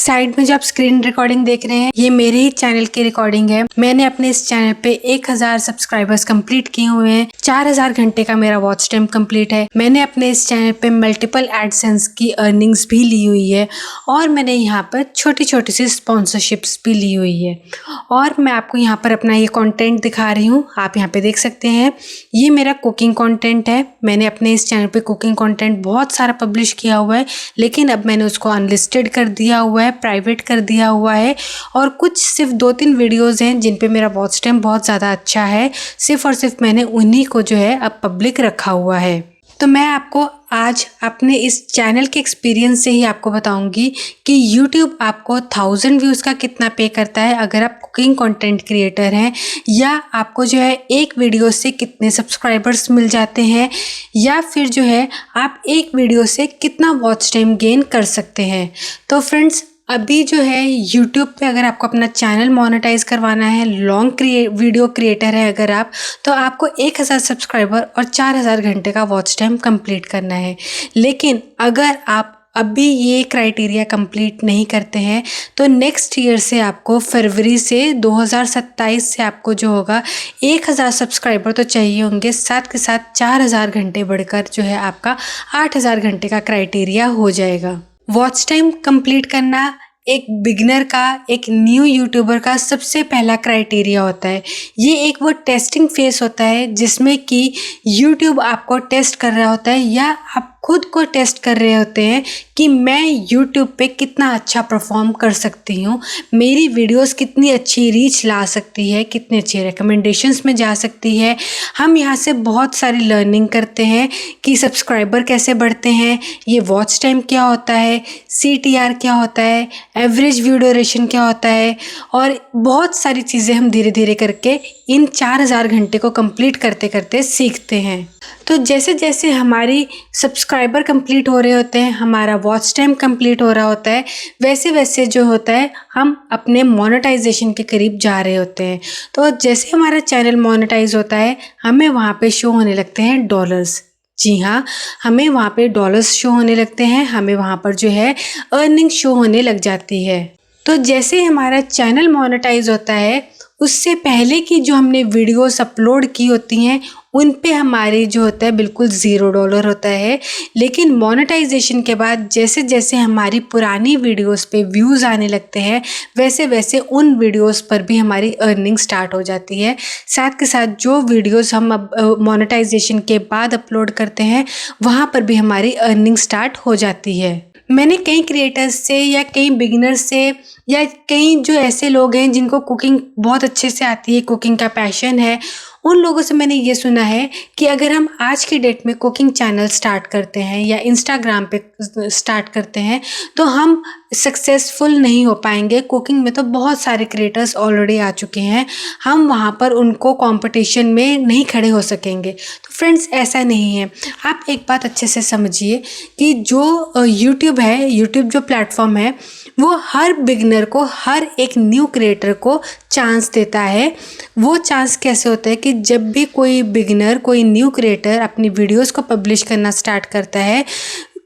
Side में जो आप स्क्रीन रिकॉर्डिंग देख रहे हैं ये मेरे ही चैनल की रिकॉर्डिंग है। मैंने अपने इस चैनल पे 1000 सब्सक्राइबर्स कंप्लीट किए हुए हैं। 4000 घंटे का मेरा वॉच टाइम कंप्लीट है। मैंने अपने इस चैनल पे मल्टीपल एडसेंस की अर्निंग्स भी ली हुई है और मैंने यहाँ पर छोटी छोटी सी स्पॉन्सरशिप्स भी ली हुई है। और मैं आपको यहाँ पर अपना ये कंटेंट दिखा रही हूँ। आप यहाँ पे देख सकते हैं ये मेरा कुकिंग कंटेंट है। मैंने अपने इस चैनल पे कुकिंग कंटेंट बहुत सारा पब्लिश किया हुआ है, लेकिन अब मैंने उसको अनलिस्टेड कर दिया हुआ है, प्राइवेट कर दिया हुआ है। और कुछ सिर्फ 2-3 वीडियोस हैं जिन पे मेरा वॉच टाइम बहुत ज़्यादा अच्छा है। सिर्फ और सिर्फ मैंने उन्हीं को जो है अब पब्लिक रखा हुआ है। तो मैं आपको आज अपने इस चैनल के एक्सपीरियंस से ही आपको बताऊंगी कि YouTube आपको 1000 व्यूज़ का कितना पे करता है अगर आप कुकिंग कंटेंट क्रिएटर हैं, या आपको जो है एक वीडियो से कितने सब्सक्राइबर्स मिल जाते हैं, या फिर जो है आप एक वीडियो से कितना वॉच टाइम गेन कर सकते हैं। तो फ्रेंड्स, अभी जो है YouTube पे अगर आपको अपना चैनल मोनेटाइज करवाना है, लॉन्ग वीडियो क्रिएटर है अगर आप, तो आपको 1000 सब्सक्राइबर और 4000 घंटे का वॉच टाइम कंप्लीट करना है। लेकिन अगर आप अभी ये क्राइटेरिया कंप्लीट नहीं करते हैं तो नेक्स्ट ईयर से आपको फरवरी से 2027 से आपको जो होगा 1000 सब्सक्राइबर तो चाहिए होंगे, साथ के साथ 4000 घंटे बढ़कर जो है आपका 8000 घंटे का क्राइटेरिया हो जाएगा। वॉच टाइम कंप्लीट करना एक बिगिनर का, एक न्यू यूट्यूबर का सबसे पहला क्राइटेरिया होता है। ये एक वो टेस्टिंग फेस होता है जिसमें कि यूट्यूब आपको टेस्ट कर रहा होता है, या आप खुद को टेस्ट कर रहे होते हैं कि मैं यूट्यूब पे कितना अच्छा परफॉर्म कर सकती हूँ, मेरी वीडियोस कितनी अच्छी रीच ला सकती है, कितने अच्छे रिकमेंडेशंस में जा सकती है। हम यहाँ से बहुत सारी लर्निंग करते हैं कि सब्सक्राइबर कैसे बढ़ते हैं, ये वॉच टाइम क्या होता है, CTR क्या होता है, एवरेज व्यू ड्यूरेशन क्या होता है, और बहुत सारी चीज़ें हम धीरे धीरे करके इन 4000 घंटे को कंप्लीट करते करते सीखते हैं। तो जैसे जैसे हमारी सब्सक्राइबर कंप्लीट हो रहे होते हैं, हमारा वॉच टाइम कंप्लीट हो रहा होता है, वैसे वैसे जो होता है हम अपने मोनेटाइजेशन के करीब जा रहे होते हैं। तो जैसे हमारा चैनल मोनेटाइज होता है, हमें वहाँ पे शो होने लगते हैं डॉलर्स। जी हाँ, हमें वहाँ पे डॉलर्स शो होने लगते हैं, हमें वहाँ पर जो है अर्निंग शो होने लग जाती है। तो जैसे हमारा चैनल मोनेटाइज होता है, उससे पहले की जो हमने वीडियोस अपलोड की होती हैं उन पे हमारी जो होता है बिल्कुल $0 होता है। लेकिन मोनेटाइजेशन के बाद जैसे जैसे हमारी पुरानी वीडियोस पे व्यूज़ आने लगते हैं, वैसे वैसे उन वीडियोस पर भी हमारी अर्निंग स्टार्ट हो जाती है। साथ के साथ जो वीडियोस हम अब मोनेटाइजेशन के बाद अपलोड करते हैं, वहाँ पर भी हमारी अर्निंग स्टार्ट हो जाती है। मैंने कई क्रिएटर्स से या कई बिगिनर्स से या कई जो ऐसे लोग हैं जिनको कुकिंग बहुत अच्छे से आती है, कुकिंग का पैशन है, उन लोगों से मैंने ये सुना है कि अगर हम आज की डेट में कुकिंग चैनल स्टार्ट करते हैं या इंस्टाग्राम पे स्टार्ट करते हैं तो हम सक्सेसफुल नहीं हो पाएंगे। कुकिंग में तो बहुत सारे क्रिएटर्स ऑलरेडी आ चुके हैं, हम वहाँ पर उनको कंपटीशन में नहीं खड़े हो सकेंगे। तो फ्रेंड्स, ऐसा नहीं है। आप एक बात अच्छे से समझिए कि जो यूट्यूब है, यूट्यूब जो प्लेटफॉर्म है, वो हर बिगनर को, हर एक न्यू क्रिएटर को चांस देता है। वो चांस कैसे होता है कि जब भी कोई बिगिनर, कोई न्यू क्रिएटर अपनी वीडियोस को पब्लिश करना स्टार्ट करता है,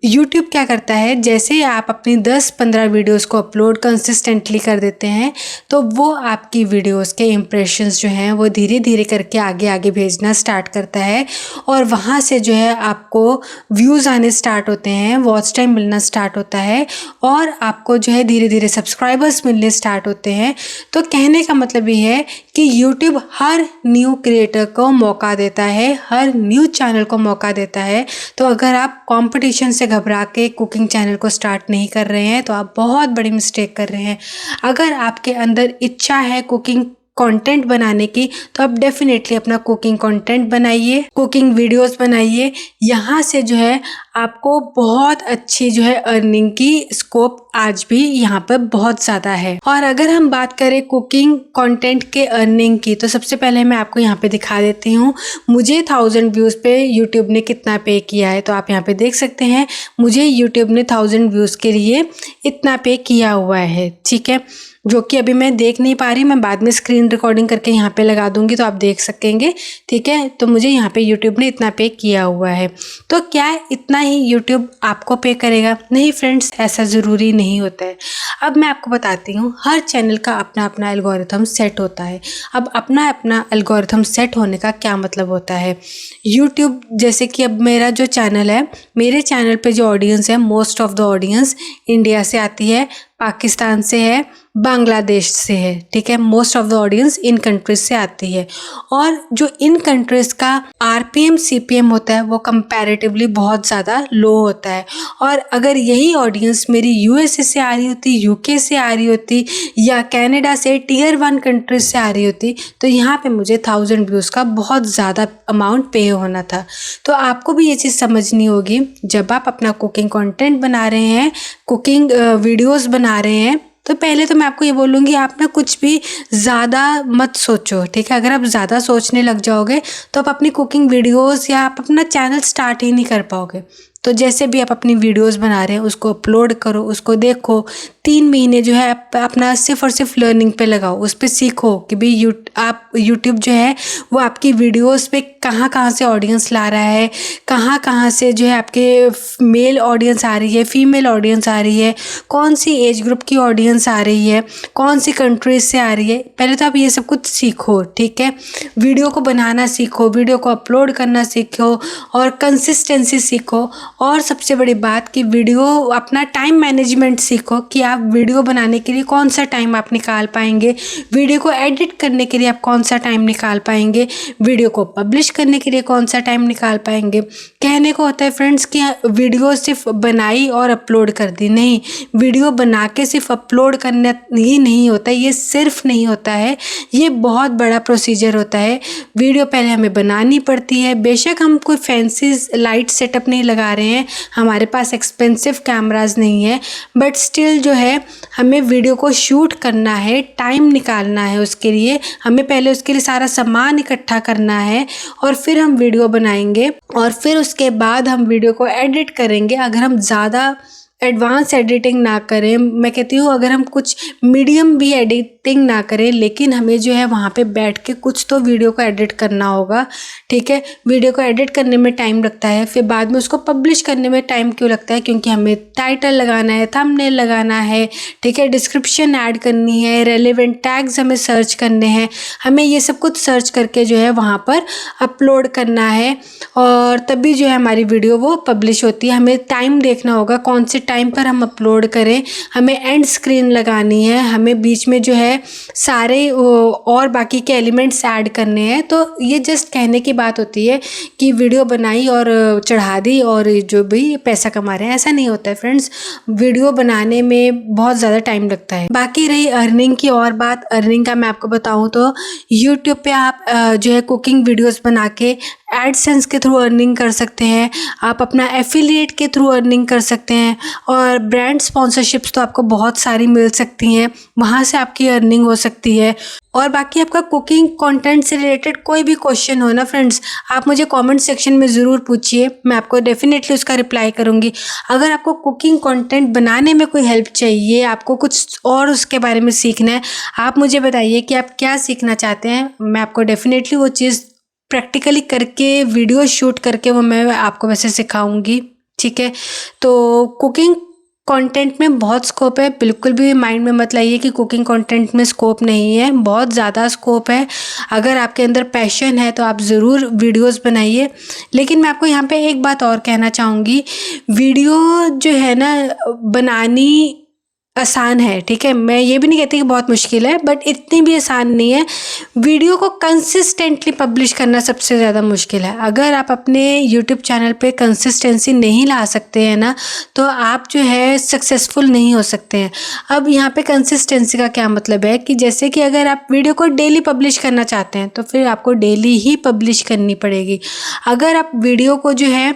यूट्यूब क्या करता है, जैसे आप अपनी 10-15 वीडियोस को अपलोड कंसिस्टेंटली कर देते हैं तो वो आपकी वीडियोस के इम्प्रेशंस जो हैं वो धीरे धीरे करके आगे आगे भेजना स्टार्ट करता है, और वहाँ से जो है आपको व्यूज़ आने स्टार्ट होते हैं, वॉच टाइम मिलना स्टार्ट होता है, और आपको जो है धीरे धीरे सब्सक्राइबर्स मिलने स्टार्ट होते हैं। तो कहने का मतलब ये है कि यूट्यूब हर न्यू क्रिएटर को मौका देता है, हर न्यू चैनल को मौका देता है। तो अगर आप कंपटीशन से घबरा के कुकिंग चैनल को स्टार्ट नहीं कर रहे हैं तो आप बहुत बड़ी मिस्टेक कर रहे हैं। अगर आपके अंदर इच्छा है कुकिंग कंटेंट बनाने की तो आप डेफिनेटली अपना कुकिंग कंटेंट बनाइए, कुकिंग वीडियोस बनाइए। यहाँ से जो है आपको बहुत अच्छी जो है अर्निंग की स्कोप आज भी यहाँ पर बहुत ज़्यादा है। और अगर हम बात करें कुकिंग कंटेंट के अर्निंग की, तो सबसे पहले मैं आपको यहाँ पे दिखा देती हूँ मुझे 1000 व्यूज़ पे यूट्यूब ने कितना पे किया है। तो आप यहाँ पे देख सकते हैं मुझे यूट्यूब ने 1000 व्यूज़ के लिए इतना पे किया हुआ है। ठीक है, जो कि अभी मैं देख नहीं पा रही, मैं बाद में स्क्रीन रिकॉर्डिंग करके यहाँ पे लगा दूंगी तो आप देख सकेंगे, ठीक है। तो मुझे यहाँ पे यूट्यूब ने इतना पे किया हुआ है। तो क्या इतना ही यूट्यूब आपको पे करेगा? नहीं फ्रेंड्स, ऐसा ज़रूरी नहीं होता है। अब मैं आपको बताती हूँ, हर चैनल का अपना अपना एल्गोरिथम सेट होता है। अब अपना अपना एल्गोरिथम सेट होने का क्या मतलब होता है? यूट्यूब, जैसे कि अब मेरा जो चैनल है, मेरे चैनल पे जो ऑडियंस है, most of the audience India से आती है, पाकिस्तान से है, बांग्लादेश से है, ठीक है। Most of the audience in countries से आती है। और जो इन कंट्रीज का आरपीएम सीपीएम होता है वो कंपैरेटिवली बहुत ज़्यादा लो होता है। और अगर यही ऑडियंस मेरी यूएसए से आ रही होती, यूके से आ रही होती, या कनाडा से, टियर 1 कंट्रीज से आ रही होती, तो यहाँ पे मुझे 1000 व्यूज़ का बहुत ज़्यादा अमाउंट पे होना था। तो आपको भी ये चीज़ समझनी होगी, जब आप अपना कुकिंग कंटेंट बना रहे हैं, कुकिंग वीडियोस बना रहे हैं, तो पहले तो मैं आपको ये बोलूँगी, आप ना कुछ भी ज़्यादा मत सोचो, ठीक है। अगर आप ज़्यादा सोचने लग जाओगे तो आप अपनी कुकिंग वीडियोस या आप अपना चैनल स्टार्ट ही नहीं कर पाओगे। तो जैसे भी आप अपनी वीडियोस बना रहे हैं, उसको अपलोड करो, उसको देखो। 3 महीने जो है आप अपना सिर्फ और सिर्फ लर्निंग पे लगाओ, उस पर सीखो कि भाई आप यूट्यूब जो है वो आपकी वीडियोस पे कहाँ कहाँ से ऑडियंस ला रहा है, कहाँ कहाँ से जो है आपके मेल ऑडियंस आ रही है, फीमेल ऑडियंस आ रही है, कौन सी एज ग्रुप की ऑडियंस आ रही है, कौन सी कंट्रीज से आ रही है। पहले तो आप ये सब कुछ सीखो, ठीक है। वीडियो को बनाना सीखो, वीडियो को अपलोड करना सीखो और कंसिस्टेंसी सीखो। और सबसे बड़ी बात कि वीडियो अपना टाइम मैनेजमेंट सीखो कि आप वीडियो बनाने के लिए कौन सा टाइम आप निकाल पाएंगे, वीडियो को एडिट करने के लिए आप कौन सा टाइम निकाल पाएंगे, वीडियो को पब्लिश करने के लिए कौन सा टाइम निकाल पाएंगे। कहने को होता है फ्रेंड्स कि वीडियो सिर्फ बनाई और अपलोड कर दी, नहीं, वीडियो बना के सिर्फ अपलोड करना ही नहीं होता, ये सिर्फ नहीं होता है, ये बहुत बड़ा प्रोसीजर होता है। वीडियो पहले हमें बनानी पड़ती है। बेशक हम कोई फैंसी लाइट सेटअप नहीं लगा रहे हैं, हमारे पास एक्सपेंसिव कैमरास नहीं है, बट स्टिल जो है हमें वीडियो को शूट करना है, टाइम निकालना है उसके लिए, हमें पहले उसके लिए सारा सामान इकट्ठा करना है और फिर हम वीडियो बनाएंगे और फिर उसके बाद हम वीडियो को एडिट करेंगे। अगर हम ज़्यादा एडवांस एडिटिंग ना करें, मैं कहती हूँ अगर हम कुछ मीडियम भी एडिटिंग ना करें, लेकिन हमें जो है वहाँ पे बैठ के कुछ तो वीडियो को एडिट करना होगा, ठीक है। वीडियो को एडिट करने में टाइम लगता है, फिर बाद में उसको पब्लिश करने में टाइम क्यों लगता है? क्योंकि हमें टाइटल लगाना है, थंबनेल लगाना है, ठीक है, डिस्क्रिप्शन ऐड करनी है, रेलेवेंट टैग्स हमें सर्च करने हैं, हमें ये सब कुछ सर्च करके जो है वहाँ पर अपलोड करना है और तभी जो है हमारी वीडियो वो पब्लिश होती है। हमें टाइम देखना होगा कौन से टाइम पर हम अपलोड करें, हमें एंड स्क्रीन लगानी है, हमें बीच में जो है सारे और बाकी के एलिमेंट्स ऐड करने हैं। तो ये जस्ट कहने की बात होती है कि वीडियो बनाई और चढ़ा दी और जो भी पैसा कमा रहे हैं, ऐसा नहीं होता है फ्रेंड्स। वीडियो बनाने में बहुत ज़्यादा टाइम लगता है। बाकी रही अर्निंग की और बात, अर्निंग का मैं आपको बताऊं तो यूट्यूब पे आप जो है कुकिंग वीडियोस बना के एडसेंस के थ्रू अर्निंग कर सकते हैं, आप अपना एफिलिएट के थ्रू अर्निंग कर सकते हैं और ब्रांड स्पॉन्सरशिप्स तो आपको बहुत सारी मिल सकती हैं, वहाँ से आपकी अर्निंग हो सकती है। और बाकी आपका कुकिंग कंटेंट से रिलेटेड कोई भी क्वेश्चन हो ना फ्रेंड्स, आप मुझे कमेंट सेक्शन में ज़रूर पूछिए, मैं आपको डेफिनेटली उसका रिप्लाई करूँगी। अगर आपको कुकिंग कंटेंट बनाने में कोई हेल्प चाहिए, आपको कुछ और उसके बारे में सीखना है, आप मुझे बताइए कि आप क्या सीखना चाहते हैं, मैं आपको डेफिनेटली वो चीज़ प्रैक्टिकली करके, वीडियो शूट करके वो मैं आपको वैसे सिखाऊंगी, ठीक है। तो कुकिंग कंटेंट में बहुत स्कोप है, बिल्कुल भी माइंड में मत लाइए कि कुकिंग कंटेंट में स्कोप नहीं है, बहुत ज़्यादा स्कोप है। अगर आपके अंदर पैशन है तो आप ज़रूर वीडियोस बनाइए। लेकिन मैं आपको यहाँ पे एक बात और कहना चाहूँगी, वीडियो जो है ना बनानी आसान है, ठीक है, मैं ये भी नहीं कहती कि बहुत मुश्किल है, बट इतनी भी आसान नहीं है। वीडियो को कंसिस्टेंटली पब्लिश करना सबसे ज़्यादा मुश्किल है। अगर आप अपने यूट्यूब चैनल पे कंसिस्टेंसी नहीं ला सकते हैं ना, तो आप जो है सक्सेसफुल नहीं हो सकते हैं। अब यहाँ पे कंसिस्टेंसी का क्या मतलब है कि जैसे कि अगर आप वीडियो को डेली पब्लिश करना चाहते हैं तो फिर आपको डेली ही पब्लिश करनी पड़ेगी। अगर आप वीडियो को जो है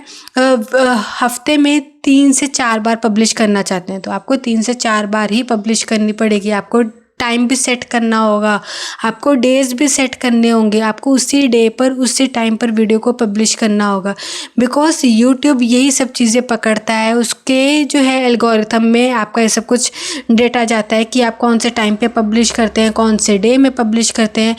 हफ्ते में 3 से 4 बार पब्लिश करना चाहते हैं तो आपको 3 से 4 बार ही पब्लिश करनी पड़ेगी, आपको टाइम भी सेट करना होगा, आपको डेज भी सेट करने होंगे, आपको उसी डे पर उसी टाइम पर वीडियो को पब्लिश करना होगा। बिकॉज यूट्यूब यही सब चीज़ें पकड़ता है, उसके जो है एल्गोरिथम में आपका ये सब कुछ डेटा जाता है कि आप कौन से टाइम पे पब्लिश करते हैं, कौन से डे में पब्लिश करते हैं,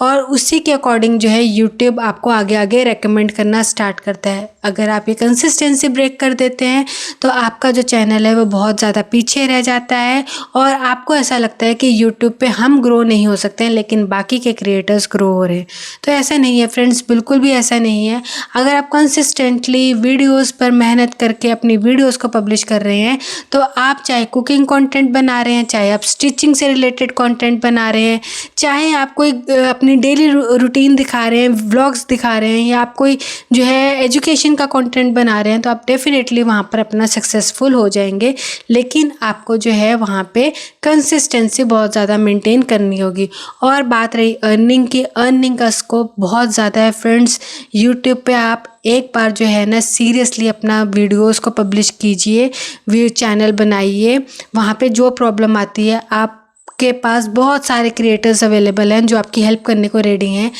और उसी के अकॉर्डिंग जो है यूट्यूब आपको आगे आगे रेकमेंड करना स्टार्ट करता है। अगर आप ये कंसिस्टेंसी ब्रेक कर देते हैं तो आपका जो चैनल है वो बहुत ज़्यादा पीछे रह जाता है और आपको ऐसा लगता है कि यूट्यूब पे हम ग्रो नहीं हो सकते हैं लेकिन बाकी के क्रिएटर्स ग्रो हो रहे हैं। तो ऐसा नहीं है फ्रेंड्स, बिल्कुल भी ऐसा नहीं है। अगर आप कंसिस्टेंटली वीडियोस पर मेहनत करके अपनी वीडियोस को पब्लिश कर रहे हैं तो आप चाहे कुकिंग कंटेंट बना रहे हैं, चाहे आप स्टिचिंग से रिलेटेड कंटेंट बना रहे हैं, चाहे आप कोई अपनी डेली रूटीन दिखा रहे हैं, व्लॉग्स दिखा रहे हैं, या आप कोई जो है एजुकेशन का कंटेंट बना रहे हैं, तो आप डेफिनेटली वहाँ पर अपना सक्सेसफुल हो जाएंगे। लेकिन आपको जो है वहाँ पे कंसिस्टेंसी बहुत ज़्यादा मेंटेन करनी होगी। और बात रही अर्निंग की, अर्निंग का स्कोप बहुत ज़्यादा है फ्रेंड्स। यूट्यूब पे आप एक बार जो है ना सीरियसली अपना वीडियोस को पब्लिश कीजिए, व्यू चैनल बनाइए। वहाँ पे जो प्रॉब्लम आती है, आप के पास बहुत सारे क्रिएटर्स अवेलेबल हैं जो आपकी हेल्प करने को रेडी हैं।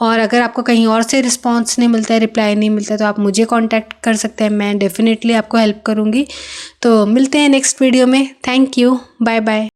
और अगर आपको कहीं और से रिस्पांस नहीं मिलता है, रिप्लाई नहीं मिलता है, तो आप मुझे कांटेक्ट कर सकते हैं, मैं डेफिनेटली आपको हेल्प करूंगी। तो मिलते हैं नेक्स्ट वीडियो में। Thank you, bye bye.